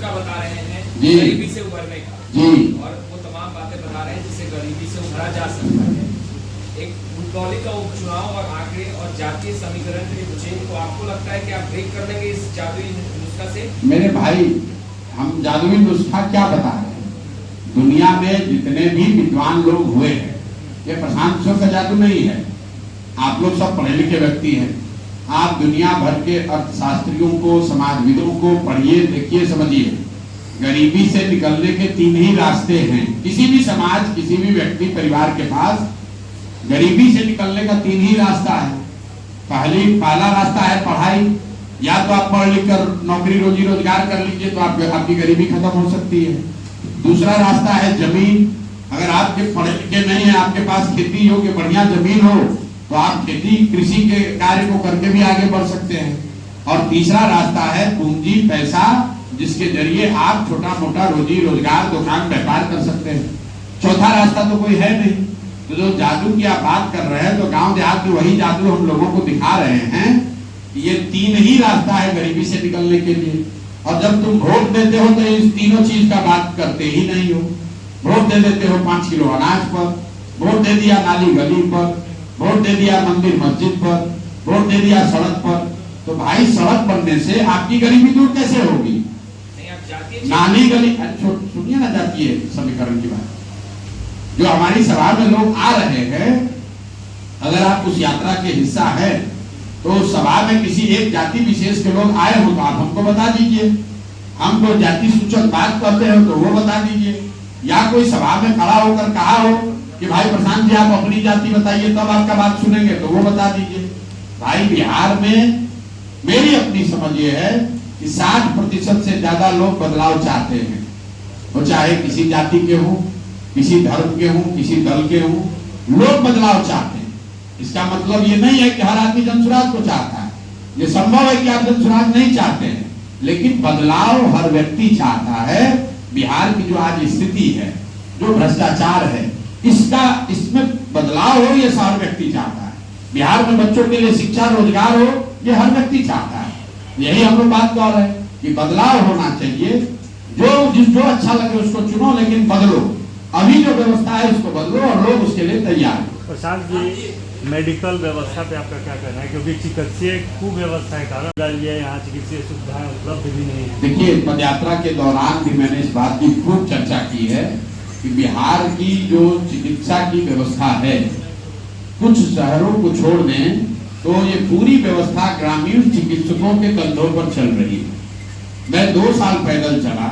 नुस्खा बता रहे हैं जी। गरीबी से उभरने का जी। और वो तमाम बातें बता रहे हैं जिससे गरीबी से उभरा जा सकता है। एक भूगोलिक का उपचुनाव और आंकड़े और जातीय समीकरण के पूछे तो आपको लगता है कि आप ब्रेक कर लेंगे इस जादुई नुस्खा से? मेरे भाई, हम जादुई नुस्खा क्या बता रहे हैं? दुनिया में जितने भी विद्वान लोग हुए हैं, ये प्रशांत किशोर का जादू नहीं है। आप लोग सब पढ़े लिखे व्यक्ति हैं। आप दुनिया भर के अर्थशास्त्रियों को, समाजविदों को पढ़िए, देखिए, समझिए। गरीबी से निकलने के 3 ही रास्ते हैं। किसी भी समाज, किसी भी व्यक्ति, परिवार के पास गरीबी से निकलने का 3 ही रास्ता है। पहला रास्ता है पढ़ाई। या तो आप पढ़ लिख कर नौकरी रोजी रोजगार कर लीजिए तो आपकी गरीबी खत्म हो सकती है। दूसरा रास्ता है जमीन। अगर आपके पढ़े लिखे नहीं है, आपके पास खेती योग्य बढ़िया जमीन हो तो आप खेती, कृषि के कार्य को करके भी आगे बढ़ सकते हैं। और तीसरा रास्ता है पूंजी, पैसा, जिसके जरिए आप छोटा मोटा रोजी रोजगार, दुकान, व्यापार कर सकते हैं। चौथा रास्ता तो कोई है नहीं। तो जो जादू की आप बात कर रहे हैं, तो गांव देहात में वही जादू हम लोगों को दिखा रहे हैं। ये 3 ही रास्ता है गरीबी से निकलने के लिए। और जब तुम वोट देते हो तो इस तीनों चीज का बात करते ही नहीं हो। वोट दे देते हो 5 किलो अनाज पर, वोट दे दिया नाली गली पर, वोट दे दिया मंदिर मस्जिद पर, वोट दे दिया सड़क पर। तो भाई, सड़क बनने से आपकी गरीबी दूर कैसे होगी? नाली गली, सुनिए ना जातीय समीकरण की बात। जो हमारी सभा में लोग आ रहे हैं, अगर आप उस यात्रा के हिस्सा है तो सभा में किसी एक जाति विशेष के लोग आए हो तो आप हमको बता दीजिए। हम कोई जाति सूचक बात करते हो तो वो बता दीजिए। या कोई सभा में खड़ा होकर कहा हो कि भाई प्रशांत जी आप अपनी जाति बताइए, तब आपका बात सुनेंगे, तो वो बता दीजिए। भाई, बिहार में मेरी अपनी समझ ये है कि 60% से ज्यादा लोग बदलाव चाहते हैं। वो चाहे किसी जाति के हो, किसी धर्म के हो, किसी दल के हो, लोग बदलाव चाहते हैं। इसका मतलब ये नहीं है कि हर आदमी जनसुराज को चाहता है। ये संभव है कि आप जनसुराज नहीं चाहते हैं, लेकिन बदलाव हर व्यक्ति चाहता है। बिहार की जो आज स्थिति है, जो भ्रष्टाचार है, इसमें बदलाव हो, ये हर व्यक्ति चाहता है। बिहार में बच्चों के लिए शिक्षा, रोजगार हो, ये हर व्यक्ति चाहता है। यही हम लोग बात कर रहे हैं कि बदलाव होना चाहिए। जो अच्छा लगे उसको चुनो, लेकिन बदलो। अभी जो व्यवस्था है उसको बदलो और लोग उसके लिए तैयार हैं। प्रशांत जी, मेडिकल व्यवस्था पे आपका क्या कहना है? क्योंकि चिकित्सीय कुव्यवस्था के कारण यहाँ चिकित्सीय सुविधाएं उपलब्ध भी नहीं है। देखिए, पदयात्रा के दौरान भी मैंने इस बात की खूब चर्चा की है कि बिहार की जो चिकित्सा की व्यवस्था है, कुछ शहरों को छोड़ दें तो ये पूरी व्यवस्था ग्रामीण चिकित्सकों के कंधों पर चल रही है। मैं 2 साल पैदल चला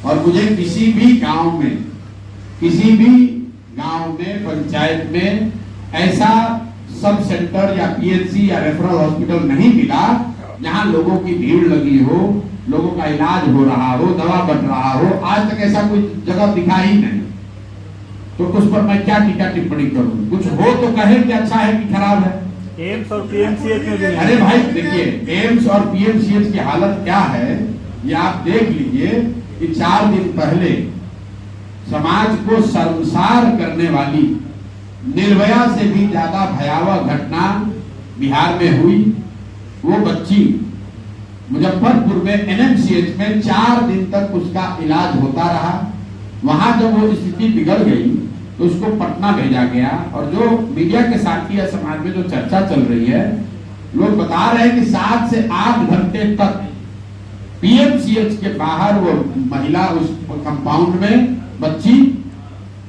और मुझे किसी भी गांव में, पंचायत में ऐसा सब सेंटर या पीएचसी या रेफरल हॉस्पिटल नहीं मिला जहां लोगों की भीड़ लगी हो, लोगों का इलाज हो रहा हो, दवा बट रहा हो। आज तक ऐसा कोई जगह दिखा ही नहीं। तो उस पर मैं क्या टीका टिप्पणी करूं? कुछ हो तो कहे कि अच्छा है कि खराब है। एम्स और पीएमसीएच में भी, अरे भाई देखिए, एम्स और पीएमसीएच की हालत क्या है ये आप देख लीजिए कि 4 दिन पहले समाज को शर्मसार करने वाली, निर्भया से भी ज्यादा भयावह घटना बिहार में हुई। वो बच्ची मुजफ्फरपुर में एनएमसीएच में 4 दिन तक उसका इलाज होता रहा। वहां जब वो स्थिति बिगड़ गई तो उसको पटना भेजा गया। और जो मीडिया के साथी या समाज में जो चर्चा चल रही है, लोग बता रहे हैं कि 7 से 8 घंटे तक पीएमसीएच के बाहर वो महिला उस कंपाउंड में बच्ची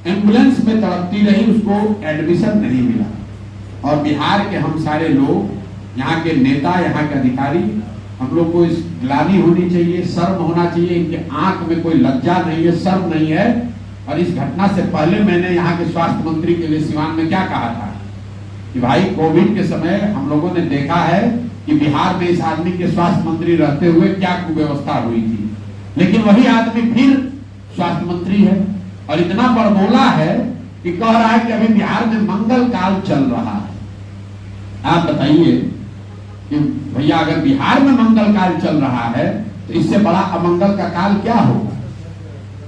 एम्बुलेंस में तड़पती रही, उसको एडमिशन नहीं मिला। और बिहार के हम सारे लोग, यहाँ के नेता, यहाँ के अधिकारी, हम लोग को इस ग्लानि होनी चाहिए, शर्म होना चाहिए। इनके आंख में कोई लज्जा नहीं है, शर्म नहीं है। और इस घटना से पहले मैंने यहाँ के स्वास्थ्य मंत्री के लिए सिवान में क्या कहा था कि भाई, कोविड के समय हम लोगों ने देखा है कि बिहार में इस आदमी के स्वास्थ्य मंत्री रहते हुए क्या कुव्यवस्था हुई थी, लेकिन वही आदमी फिर स्वास्थ्य मंत्री है और इतना बड़बोला है कि कह रहा है कि अभी बिहार में मंगल काल चल रहा है। आप बताइए कि भैया, अगर बिहार में मंगल काल चल रहा है तो इससे बड़ा अमंगल का काल क्या होगा?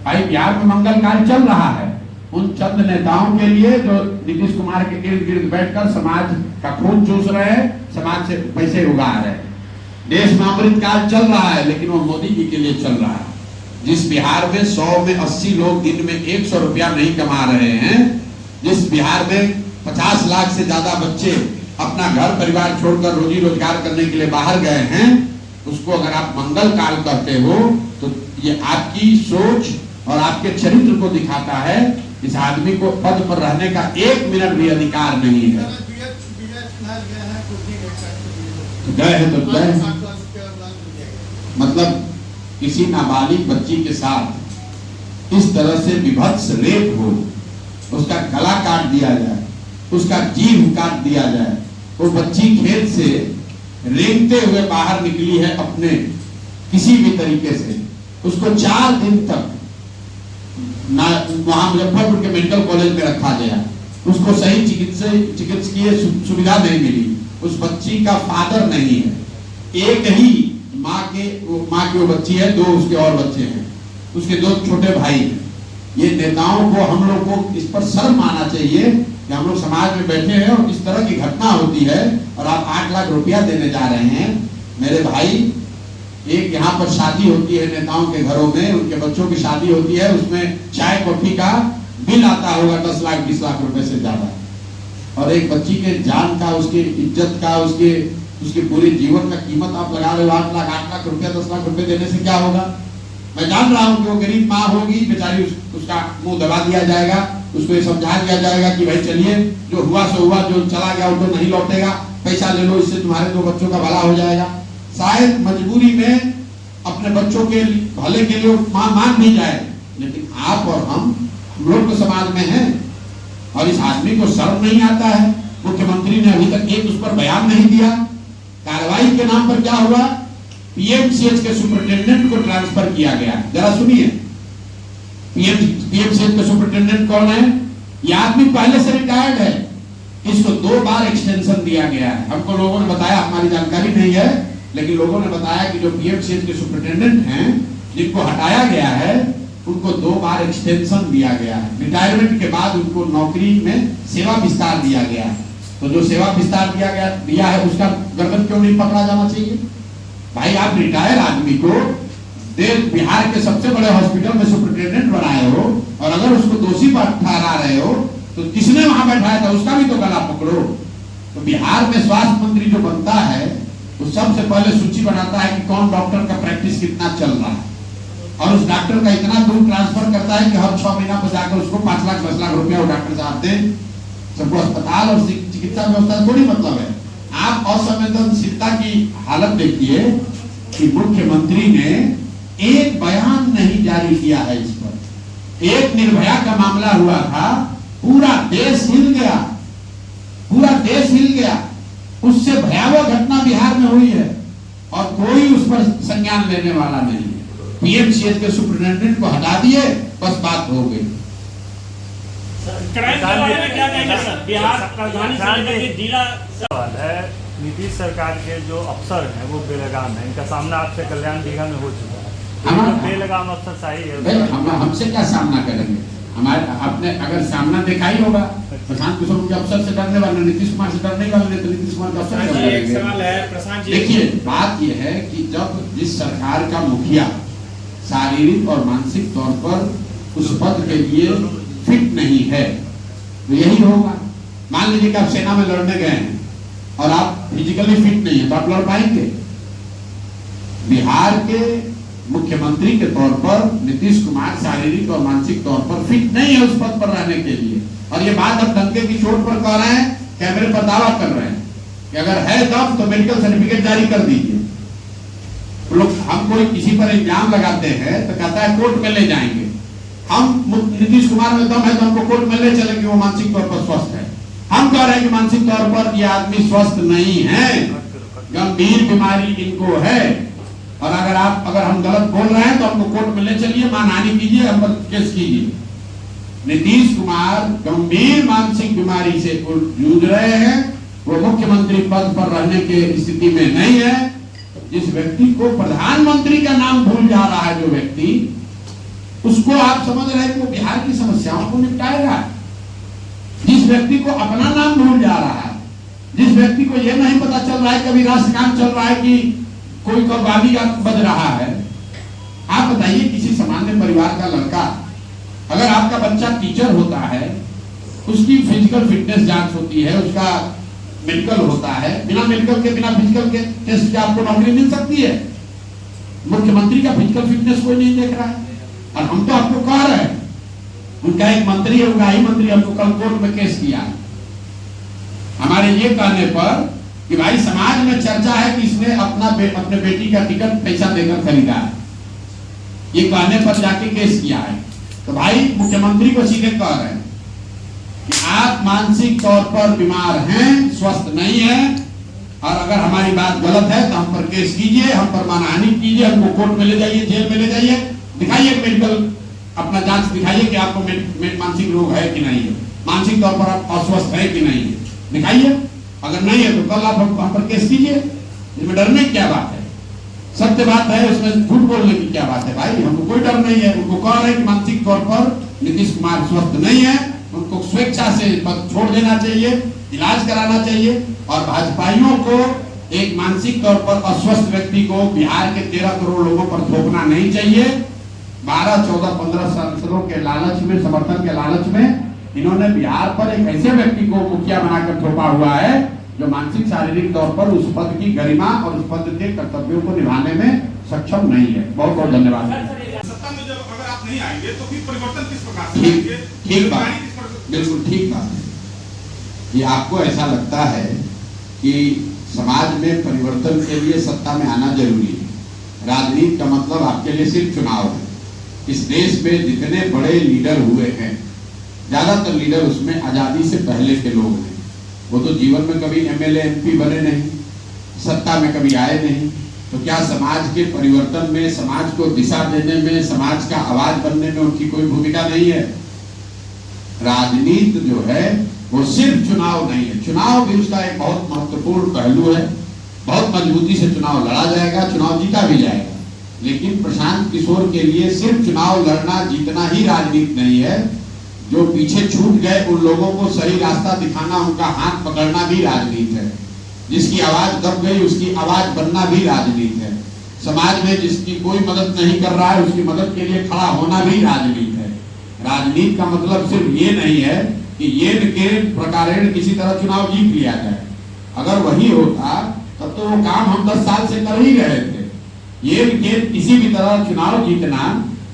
भाई, बिहार में मंगल काल चल रहा है उन चंद नेताओं के लिए जो नीतीश कुमार के इर्द गिर्द बैठकर समाज का खून चूस रहे हैं, समाज से पैसे उगा रहे हैं। देश में अमृत काल चल रहा है, लेकिन वो मोदी जी के लिए चल रहा है। जिस बिहार में 100 में 80 लोग दिन में 100 रुपया नहीं कमा रहे हैं, जिस बिहार में 50 लाख से ज्यादा बच्चे अपना घर परिवार छोड़कर रोजी रोजगार करने के लिए बाहर गए हैं, उसको अगर आप मंगल काल कहते हो तो ये आपकी सोच और आपके चरित्र को दिखाता है। इस आदमी को पद पर रहने का 1 मिनट भी अधिकार नहीं है। गए हैं तो गए, मतलब किसी नाबालिग बच्ची के साथ इस तरह से विभत्स रेप हो, उसका गला काट दिया जाए, उसका जीभ काट दिया जाए, वो बच्ची खेत से रेंगते हुए बाहर निकली है अपने किसी भी तरीके से, उसको 4 दिन तक वहां मुजफ्फरपुर के मेडिकल कॉलेज में रखा गया, उसको सही चिकित्सकीय सुविधा नहीं मिली, उस बच्ची का फादर नहीं है, एक ही माँ की वो बच्ची है, 2 उसके और बच्चे हैं, उसके 2 छोटे भाई हैं। ये नेताओं को, हम लोग को इस पर शर्म आना चाहिए कि हम लोग समाज में बैठे हैं और इस तरह की घटना होती है और आप 8 लाख रुपया देने जा रहे हैं। मेरे भाई, एक यहाँ पर शादी होती है नेताओं के घरों में, उनके बच्चों की शादी होती है, उसमें चाय कॉफी का बिल आता होगा 10 लाख 20 लाख रुपए से ज्यादा, और एक बच्ची के जान का, उसकी इज्जत का, उसके पूरे जीवन का कीमत आप लगा रहे हो 8 लाख रुपया, 10 लाख रुपए देने से क्या होगा? मैं जान रहा हूं कि वो गरीब माँ होगी बेचारी, उसका मुंह दबा दिया जाएगा, उसको ये समझा दिया जाएगा कि भाई चलिए, जो हुआ सो हुआ, जो चला गया वो तो नहीं लौटेगा, पैसा ले लो, इससे तुम्हारे 2 बच्चों का भला हो जाएगा। शायद मजबूरी में अपने बच्चों के भले के लिए मां मान भी जाए, लेकिन आप और हम लोग तो समाज में हैं, और इस आदमी को शर्म नहीं आता है। मुख्यमंत्री ने अभी तक एक उस पर बयान नहीं दिया। कार्रवाई के नाम पर क्या हुआ? पीएमसीएच के सुपरिटेंडेंट को ट्रांसफर किया गया। जरा सुनिए, पीएमसीएच के सुपरिटेंडेंट कौन है? यह आदमी पहले से रिटायर्ड है, इसको 2 बार एक्सटेंशन दिया गया है। हमको लोगों ने बताया, हमारी जानकारी नहीं है, लेकिन लोगों ने बताया कि जो पीएमसीएच के सुपरिटेंडेंट हैं, जिनको हटाया गया है, उनको 2 बार एक्सटेंशन दिया गया है। रिटायरमेंट के बाद उनको नौकरी में सेवा विस्तार दिया गया है। तो जो सेवा विस्तार दिया है, उसका गर्दन क्यों नहीं पकड़ा जाना चाहिए? भाई, आप रिटायर आदमी को बिहार के सबसे बड़े हॉस्पिटल में सुपरिटेंडेंट बनाए हो, और अगर उसको दोषी ठहरा रहे हो, तो किसने वहां बैठाया था उसका भी तो गला पकड़ो। तो बिहार में स्वास्थ्य मंत्री जो बनता है, वो सबसे पहले सूची बनाता है कि कौन डॉक्टर का प्रैक्टिस कितना चल रहा है, और उस डॉक्टर का इतना दूर ट्रांसफर करता है कि हर 6 महीना पर जाकर उसको 5 लाख 10 लाख रुपया वो डॉक्टर साहब दें। सबको अस्पताल और चिकित्सा व्यवस्था थोड़ी मतलब है। आप असंवेदनशीलता की हालत देखिए कि मुख्यमंत्री ने एक बयान नहीं जारी किया है इस पर। एक निर्भया का मामला हुआ था, पूरा देश हिल गया, पूरा देश हिल गया। उससे भयावह घटना बिहार में हुई है और कोई उस पर संज्ञान लेने वाला नहीं है। पीएमसीएच के सुपरिटेंडेंट को हटा दिए, बस बात हो गई। क्राइम के बारे में क्या कहेंगे सर? बिहार राजधानी से लेकर जिला सवाल है, नीतीश सरकार के जो अफसर हैं वो बेलगाम है, इनका सामना आपसे कल्याण दीघा में हो चुका है, तो बेलगाम अफसर सही है? हमसे क्या सामना करेंगे? हमारे आपने अगर सामना देखा ही होगा, प्रशांत किशोर के अफसर से डरने वाले, नीतीश कुमार से डरने वाले, तो नीतीश कुमार का अफसर। देखिए, बात यह है कि जब जिस सरकार का मुखिया शारीरिक और मानसिक तौर पर उस पद के लिए फिट नहीं है, तो यही होगा। मान लीजिए कि आप सेना में लड़ने गए हैं और आप फिजिकली फिट नहीं है, तो आप लड़ पाएंगे? बिहार के मुख्यमंत्री के तौर पर नीतीश कुमार शारीरिक और मानसिक तौर पर फिट नहीं है उस पद पर रहने के लिए, और ये बात अब डंके की चोट पर कह रहे हैं, कैमरे पर दावा कर रहे हैं कि अगर है दम तो मेडिकल सर्टिफिकेट जारी कर दीजिए। लोग हम कोई किसी पर इल्जाम लगाते हैं तो कहता है कोर्ट में ले जाएंगे। हम नीतीश कुमार में दम है तो हमको कोर्ट में ले चलेंगे, वो मानसिक तौर पर स्वस्थ है। हम कह रहे हैं कि मानसिक तौर पर ये आदमी स्वस्थ नहीं है, गंभीर बीमारी इनको है, और अगर हम गलत बोल रहे हैं तो हमको कोर्ट में ले चलिए, मानहानि कीजिए, हम पर केस कीजिए। नीतीश कुमार गंभीर मानसिक बीमारी से जूझ रहे हैं, वो मुख्यमंत्री पद पर रहने की स्थिति में नहीं है। जिस व्यक्ति को प्रधानमंत्री का नाम भूल जा रहा है, जो व्यक्ति, उसको आप समझ रहे हैं कि वो बिहार की समस्याओं को निपटाएगा। जिस व्यक्ति को अपना नाम भूल जा रहा है, जिस व्यक्ति को यह नहीं पता चल रहा है कभी राष्ट्रगान चल रहा है कि कोई कव्वाली बज रहा है, आप बताइए किसी समाज परिवार का लड़का, अगर आपका बच्चा टीचर होता है, उसकी फिजिकल फिटनेस जांच होती है, उसका मेडिकल होता है, बिना मेडिकल के, बिना फिजिकल के टेस्ट के आपको नौकरी मिल सकती है। मुख्यमंत्री का फिजिकल फिटनेस कोई नहीं देख रहा है, और हम तो आपको कह रहे हैं, उनका एक मंत्री है, उनका ही मंत्री हमको कल कोर्ट में केस किया हमारे ये कहने पर कि भाई समाज में चर्चा है कि इसने अपने बेटी का टिकट पैसा देकर खरीदा है, ये कहने पर जाके केस किया है। तो भाई मुख्यमंत्री को सीधे कह रहे हैं कि आप मानसिक तौर पर बीमार हैं, स्वस्थ नहीं है, और अगर हमारी बात गलत है तो हम पर केस कीजिए, हम पर मानहानि कीजिए, हमको कोर्ट में ले जाइए, जेल में ले जाइए, दिखाइए मेडिकल अपना जांच दिखाइए कि आपको मानसिक रोग है कि नहीं है, मानसिक तौर पर आप अस्वस्थ है कि नहीं है, दिखाइए। अगर नहीं है तो कल आप हम पर केस कीजिए, इसमें डरने की क्या बात है? सत्य बात है, उसमें झूठ बोलने की क्या बात है? भाई हमको कोई डर नहीं है। उनको कह रहे कि मानसिक तौर पर नीतीश कुमार स्वस्थ नहीं है, उनको स्वेच्छा से पद छोड़ देना चाहिए, इलाज कराना चाहिए, और भाजपाइयों को एक मानसिक तौर पर अस्वस्थ व्यक्ति को बिहार के 13 करोड़ लोगों पर थोपना नहीं चाहिए। 12, 14, 15 सांसदों के लालच में, समर्थन के लालच में इन्होंने बिहार पर एक ऐसे व्यक्ति को मुखिया बनाकर थोपा हुआ है जो मानसिक शारीरिक तौर पर उस पद की गरिमा और उस पद के कर्तव्यों को निभाने में सक्षम नहीं है। बहुत बहुत धन्यवाद। सत्ता में जब अगर आप नहीं आएंगे तो फिर परिवर्तन किस प्रकार से आएंगे? ठीक बात, बिल्कुल ठीक बात है। ये आपको ऐसा लगता है कि समाज में परिवर्तन के लिए सत्ता में आना जरूरी है। राजनीति का मतलब आपके लिए सिर्फ चुनाव है। इस देश में जितने बड़े लीडर हुए हैं, ज्यादातर लीडर उसमें आजादी से पहले के लोग हैं। वो तो जीवन में कभी एमएलए एमपी बने नहीं, सत्ता में कभी आए नहीं, तो क्या समाज के परिवर्तन में, समाज को दिशा देने में, समाज का आवाज बनने में उनकी कोई भूमिका नहीं है? राजनीति जो है वो सिर्फ चुनाव नहीं है, चुनाव भी उसका एक बहुत महत्वपूर्ण पहलू है। बहुत मजबूती से चुनाव लड़ा जाएगा, चुनाव जीता भी जाएगा, लेकिन प्रशांत किशोर के लिए सिर्फ चुनाव लड़ना जीतना ही राजनीति नहीं है। जो पीछे छूट गए उन लोगों को सही रास्ता दिखाना, उनका हाथ पकड़ना भी राजनीति है। जिसकी आवाज दब गई उसकी आवाज बनना भी राजनीति है। समाज में जिसकी कोई मदद नहीं कर रहा है उसकी मदद के लिए खड़ा होना भी राजनीति है। राजनीति का मतलब सिर्फ ये नहीं है कि ये के प्रकारेण किसी तरह चुनाव जीत लिया जाए। अगर वही होता तब तो वो काम हम 10 साल से कर ही रहे थे। ये के किसी भी तरह चुनाव जीतना,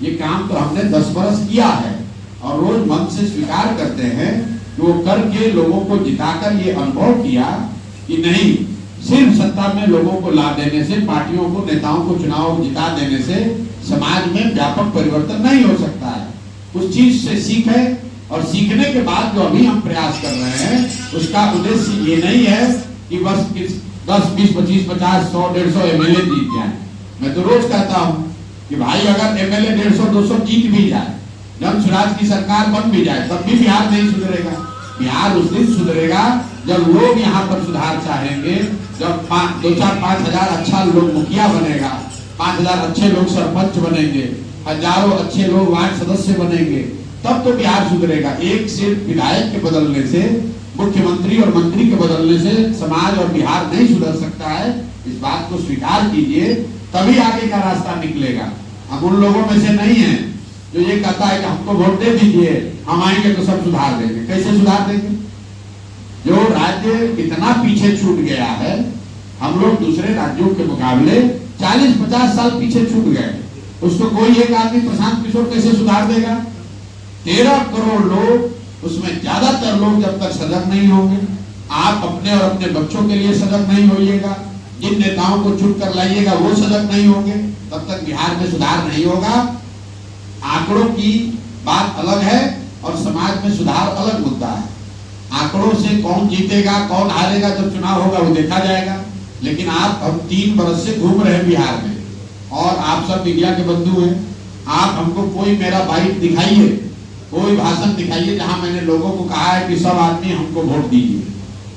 ये काम तो हमने 10 वर्ष किया है, और रोज मन से स्वीकार करते हैं कि वो करके लोगों को जिताकर ये अनुभव किया कि नहीं, सिर्फ सत्ता में लोगों को ला देने से, पार्टियों को, नेताओं को चुनाव जिता देने से समाज में व्यापक परिवर्तन नहीं हो सकता है। उस चीज से सीखे, और सीखने के बाद जो अभी हम प्रयास कर रहे हैं उसका उद्देश्य ये नहीं है कि बस 10, 20, 25, 50, 100, 150 एमएलए जीत जाए। मैं तो रोज कहता हूँ कि भाई अगर एमएलए 150, 200 जीत भी जाए, जन स्वराज की सरकार बन भी जाए, तब भी बिहार नहीं सुधरेगा। बिहार उस दिन सुधरेगा जब लोग यहाँ पर सुधार चाहेंगे, जब 2, 4, 5 हजार अच्छा लोग मुखिया बनेगा, 5 हजार अच्छे लोग सरपंच बनेंगे, हजारों अच्छे लोग वार्ड सदस्य बनेंगे, तब तो बिहार सुधरेगा। एक सिर्फ विधायक के बदलने से, मुख्यमंत्री और मंत्री के बदलने से समाज और बिहार नहीं सुधर सकता है। इस बात को स्वीकार कीजिए, तभी आगे का रास्ता निकलेगा। हम उन लोगों में से नहीं है जो ये कहता है कि हमको वोट दे दीजिए, हम आएंगे तो सब सुधार देंगे। कैसे सुधार देंगे? जो राज्य इतना पीछे छूट गया है, हम लोग दूसरे राज्यों के मुकाबले 40-50 साल पीछे छूट गए, उसको कोई एक आदमी प्रशांत किशोर कैसे सुधार देगा? 13 करोड़ लोग, उसमें ज्यादातर लोग जब तक सजग नहीं होंगे, आप अपने और अपने बच्चों के लिए सजग नहीं होइएगा, जिन नेताओं को चुन कर लाइएगा वो सजग नहीं होंगे, तब तक बिहार में सुधार नहीं होगा। आंकड़ों की बात अलग है और समाज में सुधार अलग मुद्दा है। आंकड़ों से कौन जीतेगा कौन हारेगा जब चुनाव होगा वो देखा जाएगा। लेकिन आप हम 3 बरस से घूम रहे हैं बिहार में, और आप सब मीडिया के बंधु हैं, आप हमको कोई मेरा बाइट दिखाइए, कोई भाषण दिखाइए जहां मैंने लोगों को कहा है कि सब आदमी हमको वोट दीजिए।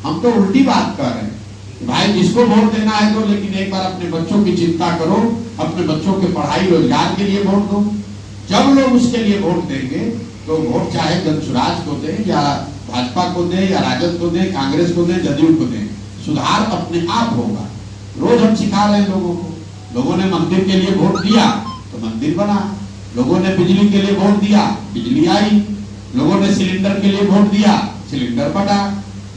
हम तो उल्टी बात कर रहे हैं कि भाई जिसको वोट देना है तो, लेकिन एक बार अपने बच्चों की चिंता करो, अपने बच्चों के पढ़ाई रोजगार के लिए वोट दो। जब लोग उसके लिए वोट देंगे तो वोट चाहे जनसुराज को दें या भाजपा को दें या राजद को दें, कांग्रेस को दें, जदयू को दें, सुधार अपने आप होगा। रोज हम सिखा रहे हैं लोगों को, लोगों ने मंदिर के लिए वोट दिया तो मंदिर बना, लोगों ने बिजली के लिए वोट दिया, बिजली आई। लोगों ने सिलेंडर के लिए वोट दिया, सिलेंडर बटा।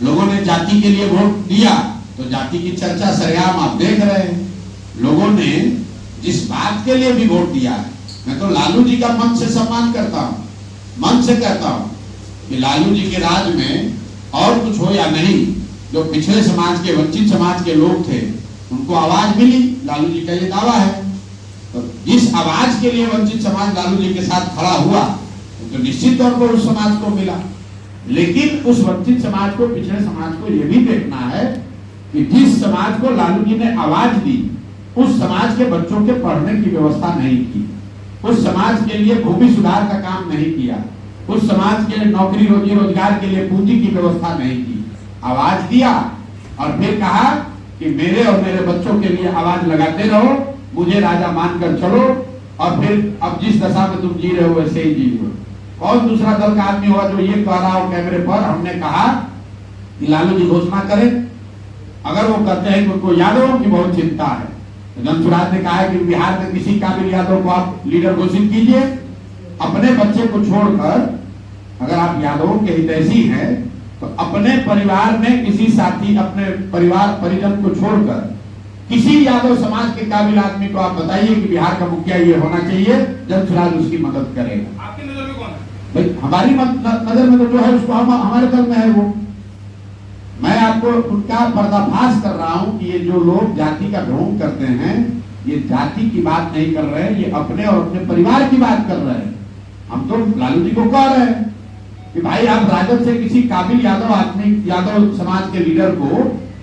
लोगों ने जाति के लिए वोट दिया तो जाति की चर्चा सरेआम आप देख रहे हैं। लोगों ने जिस बात के लिए भी वोट दिया है, मैं तो लालू जी का मन से सम्मान करता हूं, मन से कहता हूं कि लालू जी के राज में और कुछ हो या नहीं, जो पिछड़े समाज के, वंचित समाज के लोग थे उनको आवाज मिली, लालू जी का ये दावा है। तो जिस आवाज के लिए वंचित समाज लालू जी के साथ खड़ा हुआ तो निश्चित तौर पर उस समाज को मिला। लेकिन उस वंचित समाज को, पिछड़े समाज को यह भी देखना है कि जिस समाज को लालू जी ने आवाज दी उस समाज के बच्चों के पढ़ने की व्यवस्था नहीं की, उस समाज के लिए भूमि सुधार का काम नहीं किया, उस समाज के नौकरी रोजी रोजगार के लिए पूंजी की व्यवस्था नहीं की। आवाज दिया और फिर कहा कि मेरे और मेरे बच्चों के लिए आवाज लगाते रहो, मुझे राजा मानकर चलो, और फिर अब जिस दशा में तुम जी रहे हो वैसे ही जी लो। कौन दूसरा दल का आदमी होगा जो ये कह रहा हो कैमरे पर? हमने कहा कि लालू जी घोषणा करें। अगर वो कहते हैं कि उनको यादव की बहुत चिंता है, तो जनसुराज ने कहा है कि बिहार में किसी काबिल यादव को आप लीडर घोषित कीजिए। अपने बच्चे को छोड़कर, अगर आप यादवों के हितैषी हैं तो अपने परिवार में किसी साथी, अपने परिवार परिजन को छोड़कर किसी यादव समाज के काबिल आदमी को आप बताइए कि बिहार का मुखिया ये होना चाहिए, जनसुराज उसकी मदद करेगा। आपकी नजर में कौन है? भाई हमारी नजर में तो जो है उसको हमारे दल में है वो। मैं आपको उनका पर्दाफाश कर रहा हूं कि ये जो लोग जाति का ढोंग करते हैं, ये जाति की बात नहीं कर रहे हैं, ये अपने और अपने परिवार की बात कर रहे हैं। हम तो लालू जी को कह रहे हैं कि भाई आप राजद से किसी काबिल यादव आदमी, यादव समाज के लीडर को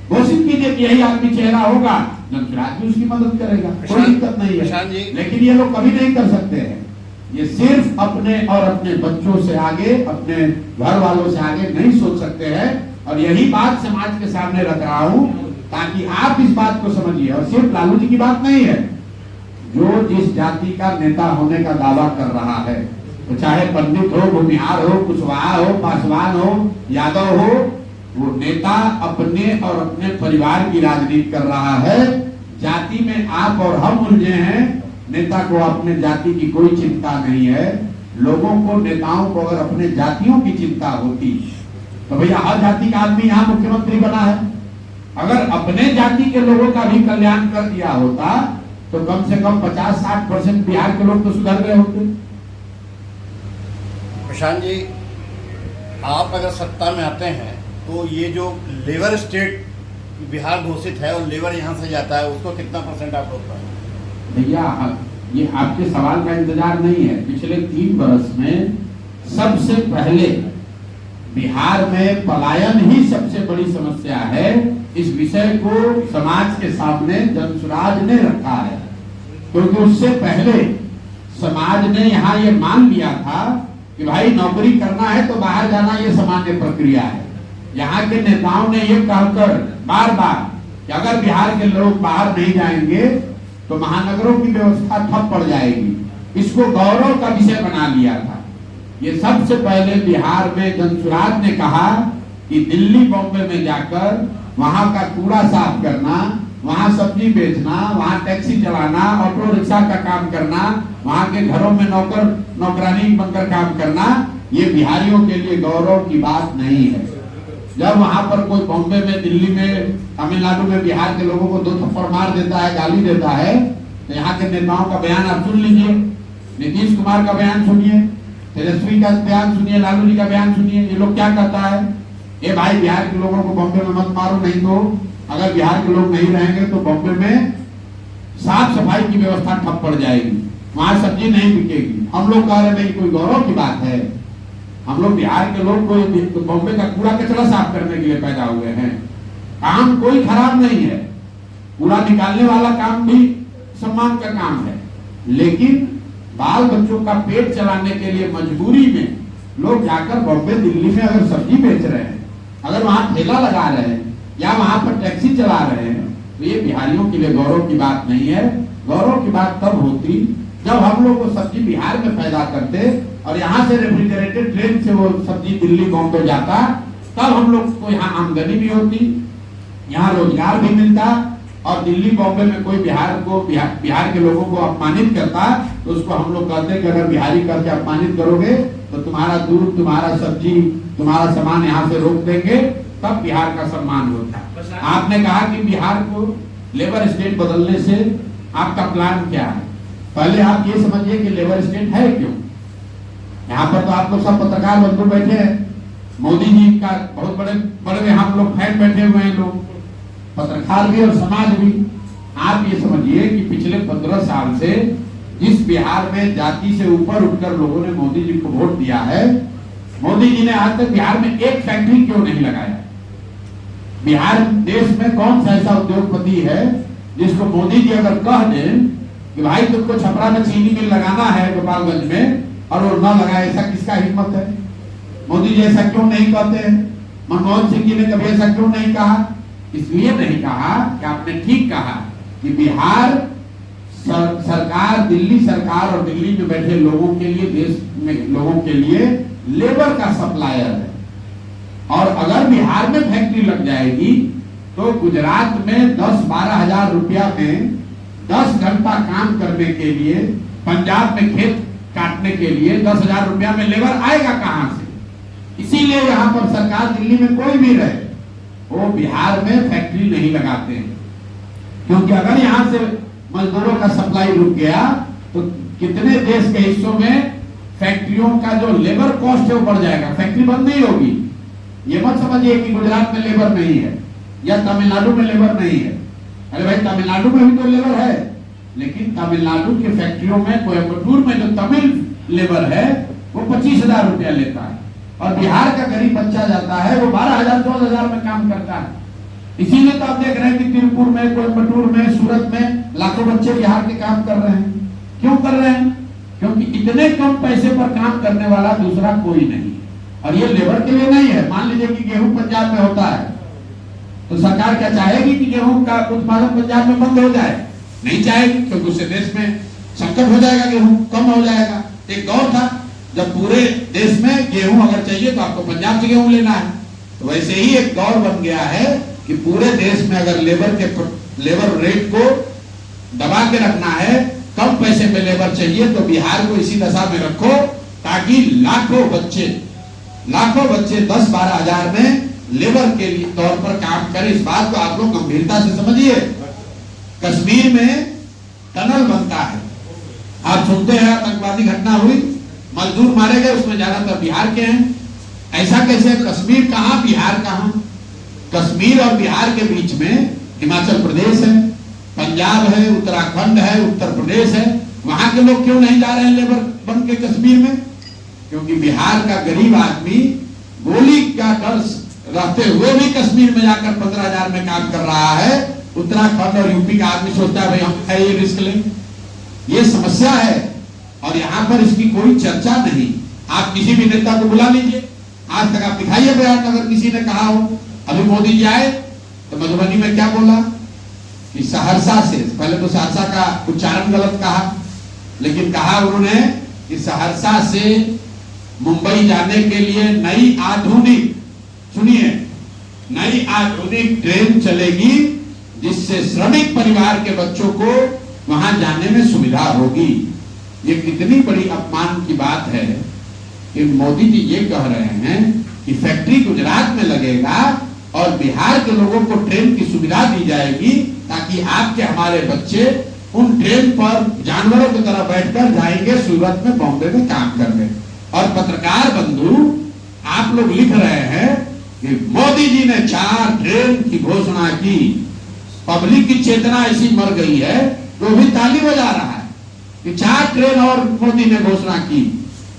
घोषित कीजिए कि यही आदमी चेहरा होगा, जनसुराज भी उसकी मदद करेगा, कोई दिक्कत नहीं है। लेकिन ये लोग कभी नहीं कर सकते हैं। ये सिर्फ अपने और अपने बच्चों से आगे, अपने घर वालों से आगे नहीं सोच सकते हैं। और यही बात समाज के सामने रख रहा हूं ताकि आप इस बात को समझिए। और सिर्फ लालू जी की बात नहीं है, जो जिस जाति का नेता होने का दावा कर रहा है, तो चाहे पंडित हो, भूमिहार हो, कुशवाहा हो, पासवान हो, यादव हो, वो नेता अपने और अपने परिवार की राजनीति कर रहा है। जाति में आप और हम उलझे हैं, नेता को अपने जाति की कोई चिंता नहीं है। लोगों को, नेताओं को अगर अपने जातियों की चिंता होती तो भैया हर जाति का आदमी यहाँ मुख्यमंत्री बना है। अगर अपने जाति के लोगों का भी कल्याण कर दिया होता तो कम से कम 50-60% बिहार के लोग तो सुधर गए होते। प्रशांत जी, आप अगर सत्ता में आते हैं तो ये जो लेबर स्टेट बिहार घोषित है और लेबर यहाँ से जाता है, उसको कितना % आप रोक पाएंगे? भैया ये आपके सवाल का इंतजार नहीं है। पिछले 3 वर्ष में सबसे पहले बिहार में पलायन ही सबसे बड़ी समस्या है। इस विषय को समाज के सामने जनसुराज ने रखा है, क्योंकि उससे पहले समाज ने यहाँ ये मान लिया था कि भाई नौकरी करना है तो बाहर जाना ये सामान्य प्रक्रिया है। यहाँ के नेताओं ने ये कहकर बार बार कि अगर बिहार के लोग बाहर नहीं जाएंगे तो महानगरों की व्यवस्था ठप पड़ जाएगी। इसको गौरव का विषय बना लिया था। ये सबसे पहले बिहार में जनसुराज ने कहा कि दिल्ली, बॉम्बे में जाकर वहां का कूड़ा साफ करना, वहां सब्जी बेचना, वहां टैक्सी चलाना, ऑटो रिक्शा का काम करना, वहां के घरों में नौकरानी बनकर काम करना, ये बिहारियों के लिए गौरव की बात नहीं है। जब वहां पर कोई बॉम्बे में, दिल्ली में, तमिलनाडु में बिहार के लोगों को 2 थप्पड़ मार देता है, गाली देता है, तो यहाँ के नेताओं का बयान आप सुन लीजिए। नीतीश कुमार का बयान सुनिए, तेजस्वी का बयान सुनिए, लालू जी का बयान सुनिए। ये लोग क्या कहता है? ये भाई बिहार के लोगों को बॉम्बे में मत मारो, नहीं तो अगर बिहार के लोग नहीं रहेंगे तो बॉम्बे में साफ सफाई की व्यवस्था ठप पड़ जाएगी, वहां सब्जी नहीं बिकेगी। हम लोग कह रहे हैं कोई गौरव की बात है? हम लोग बिहार के लोग को बॉम्बे का कूड़ा कचरा साफ करने के लिए पैदा हुए हैं। काम कोई खराब नहीं है, कूड़ा निकालने वाला काम भी सम्मान का काम है। लेकिन बाल बच्चों का पेट चलाने के लिए मजबूरी में लोग जाकर बॉम्बे, दिल्ली में अगर सब्जी बेच रहे हैं, अगर वहां ठेला लगा रहे हैं या वहां पर टैक्सी चला रहे हैं, तो ये बिहारियों के लिए गौरव की बात नहीं है। गौरव की बात तब होती जब हम लोग वो सब्जी बिहार में पैदा करते और यहाँ से रेफ्रिजरेटेड ट्रेन से वो सब्जी दिल्ली, बॉम्बे जाता, तब हम लोग को यहाँ आमदनी भी होती, यहाँ रोजगार भी मिलता और दिल्ली बॉम्बे में कोई बिहार के लोगों को अपमानित करता तो उसको हम लोग कहते हैं कि अगर बिहारी करके अपमानित करोगे तो तुम्हारा दूध, तुम्हारा सब्जी, तुम्हारा सामान यहाँ से रोक देंगे, तब बिहार का सम्मान होता है। आपने कहा कि बिहार को लेबर स्टेट बदलने से आपका प्लान क्या है? पहले आप ये समझिए कि लेबर स्टेट है क्यों। यहाँ पर तो आप लोग सब पत्रकार बंधु बैठे हैं, मोदी जी का बहुत बड़े बड़े हम लोग फैन बैठे हुए हैं, लोग पत्रकार भी और समाज भी। आप ये समझिए कि पिछले 15 साल से जिस बिहार में जाति से ऊपर उठकर लोगों ने मोदी जी को वोट दिया है, मोदी जी ने आज तक बिहार में एक फैक्ट्री क्यों नहीं लगाया? बिहार देश में कौन सा ऐसा उद्योगपति है जिसको मोदी जी अगर कह दें कि भाई तुमको छपरा में चीनी मिल लगाना है गोपालगंज में, और वो न लगाए, ऐसा किसका हिम्मत है? मोदी जी ऐसा क्यों नहीं कहते हैं? मनमोहन सिंह जी ने कभी ऐसा क्यों नहीं कहा? इसलिए नहीं कहा कि आपने ठीक कहा कि बिहार सरकार, दिल्ली सरकार और दिल्ली में बैठे लोगों के लिए, देश में लोगों के लिए लेबर का सप्लायर है। और अगर बिहार में फैक्ट्री लग जाएगी तो गुजरात में 10-12 हजार रुपया में 10 घंटा काम करने के लिए, पंजाब में खेत काटने के लिए 10,000 रुपया में लेबर आएगा कहां से? इसीलिए यहाँ पर सरकार दिल्ली में कोई भी रहे, वो बिहार में फैक्ट्री नहीं लगाते हैं, क्योंकि अगर यहाँ से मजदूरों का सप्लाई रुक गया तो कितने देश के हिस्सों में फैक्ट्रियों का जो लेबर कॉस्ट है वो बढ़ जाएगा, फैक्ट्री बंद नहीं होगी। ये मत समझिए कि गुजरात में लेबर नहीं है या तमिलनाडु में लेबर नहीं है। अरे भाई, तमिलनाडु में भी तो लेबर है, लेकिन तमिलनाडु की फैक्ट्रियों में, कोयम्बटूर में जो तमिल लेबर है वो 25,000 रुपया लेता है, और बिहार का गरीब बच्चा जाता है वो 12,000 14,000 में काम करता है। इसीलिए तो आप देख रहे हैं कि तिरुपुर में, कोयम्बटूर में, सूरत में लाखों बच्चे बिहार के काम कर रहे हैं। क्यों कर रहे हैं? क्योंकि इतने कम पैसे पर काम करने वाला दूसरा कोई नहीं। और ये लेबर के लिए नहीं है। मान लीजिए कि गेहूं पंजाब में होता है तो सरकार क्या चाहेगी कि गेहूं का उत्पादन पंजाब में बंद हो जाए? नहीं चाहेगी, क्योंकि उससे देश में संकट हो जाएगा, गेहूं कम हो जाएगा। एक दौर था जब पूरे देश में गेहूं अगर चाहिए तो आपको पंजाब से गेहूं लेना है। तो वैसे ही एक दौर बन गया है कि पूरे देश में अगर लेबर रेट को दबा के रखना है, कम पैसे में लेबर चाहिए, तो बिहार को इसी दशा में रखो ताकि लाखों बच्चे 10-12 हजार में लेबर के तौर पर काम करें। इस बात को आप लोग गंभीरता से समझिए। कश्मीर में टनल बनता है, आप सुनते हैं आतंकवादी घटना हुई, मजदूर मारे गए, उसमें ज्यादातर बिहार के हैं। ऐसा कैसे? कश्मीर कहां, बिहार कहां? कश्मीर और बिहार के बीच में हिमाचल प्रदेश है, पंजाब है, उत्तराखंड है, उत्तर प्रदेश है। वहां के लोग क्यों नहीं जा रहे हैं लेबर बन के कश्मीर में? क्योंकि बिहार का गरीब आदमी गोली का डर रहते हुए भी कश्मीर में जाकर 15,000 में काम कर रहा है। उत्तराखंड और यूपी का आदमी सोचता है भाई हम है ये रिस्क लेंगे। ये समस्या है और यहाँ पर इसकी कोई चर्चा नहीं। आप किसी भी नेता को बुला लीजिए, आज तक आप दिखाइए बयान अगर किसी ने कहा हो। अभी मोदी जी आए तो मधुबनी में क्या बोला कि सहरसा से, पहले तो सहरसा का उच्चारण गलत कहा, लेकिन कहा उन्होंने कि सहरसा से मुंबई जाने के लिए नई आधुनिक, सुनिए, नई आधुनिक ट्रेन चलेगी जिससे श्रमिक परिवार के बच्चों को वहां जाने में सुविधा होगी। ये कितनी बड़ी अपमान की बात है कि मोदी जी ये कह रहे हैं कि फैक्ट्री गुजरात में लगेगा और बिहार के लोगों को ट्रेन की सुविधा दी जाएगी ताकि आपके हमारे बच्चे उन ट्रेन पर जानवरों की तरह बैठकर जाएंगे सूरत में, बॉम्बे में काम करने। और पत्रकार बंधु, आप लोग लिख रहे हैं कि मोदी जी ने 4 ट्रेन की घोषणा की, पब्लिक की चेतना ऐसी मर गई है तो भी ताली बजा रहा है कि 4 ट्रेन और मोदी ने घोषणा की।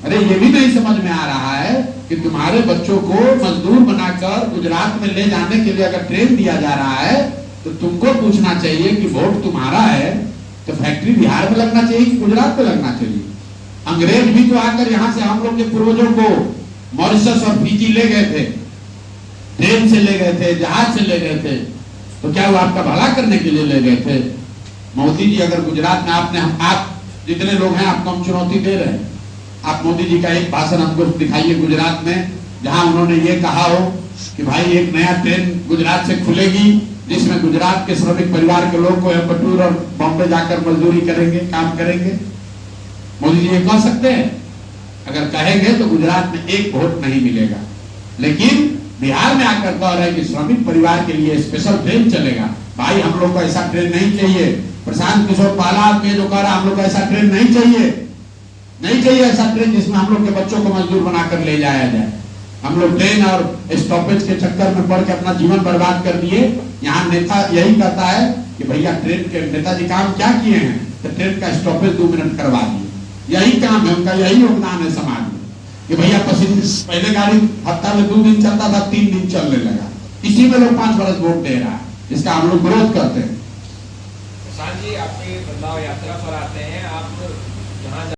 अरे ये भी नहीं समझ में आ रहा है कि तुम्हारे बच्चों को मजदूर बनाकर गुजरात में ले जाने के लिए अगर ट्रेन दिया जा रहा है तो तुमको पूछना चाहिए कि वोट तुम्हारा है तो फैक्ट्री बिहार में लगना चाहिए कि गुजरात में लगना चाहिए। अंग्रेज भी तो आकर यहाँ से हम लोग के पूर्वजों को मॉरिशस और फिजी ले गए थे, ट्रेन से ले गए थे, जहाज से ले गए थे, तो क्या वो आपका भला करने के लिए ले गए थे? मोदी जी अगर गुजरात में आप जितने लोग हैं आपको हम चुनौती दे रहे हैं, आप मोदी जी का एक भाषण हमको दिखाइए गुजरात में जहां उन्होंने ये कहा हो कि भाई एक नया ट्रेन गुजरात से खुलेगी जिसमें गुजरात के श्रमिक परिवार के लोग कोयम्बटूर और बॉम्बे जाकर मजदूरी करेंगे, काम करेंगे। मोदी जी ये कह सकते हैं? अगर कहेंगे तो गुजरात में एक वोट नहीं मिलेगा। लेकिन बिहार में आकर कह रहे हैं कि श्रमिक परिवार के लिए स्पेशल ट्रेन चलेगा। भाई हम लोग को ऐसा ट्रेन नहीं चाहिए। प्रशांत किशोर पालाद में जो कह रहा है हम लोग को ऐसा ट्रेन नहीं चाहिए, नहीं चाहिए ऐसा ट्रेन जिसमें हम लोग के बच्चों को मजदूर बनाकर ले जाया जाए। हम लोग ट्रेन और स्टॉपेज के चक्कर में पड़ के अपना जीवन बर्बाद कर दिए। यहाँ नेता यही कहता है कि भैया ट्रेन के नेताजी काम क्या किए हैं, तो ट्रेन का स्टॉपेज 2 मिनट करवा दिए। यही काम है उनका, यही योगदान है समाज में कि भैया पहले गाड़ी हफ्ता में 2 दिन चलता था, 3 दिन चलने लगा। इसी में लोग 5 वर्ष वोट दे रहा है, इसका हम लोग विरोध करते हैं। प्रशांत जी, आपकी बदलाव यात्रा पर आते हैं। आप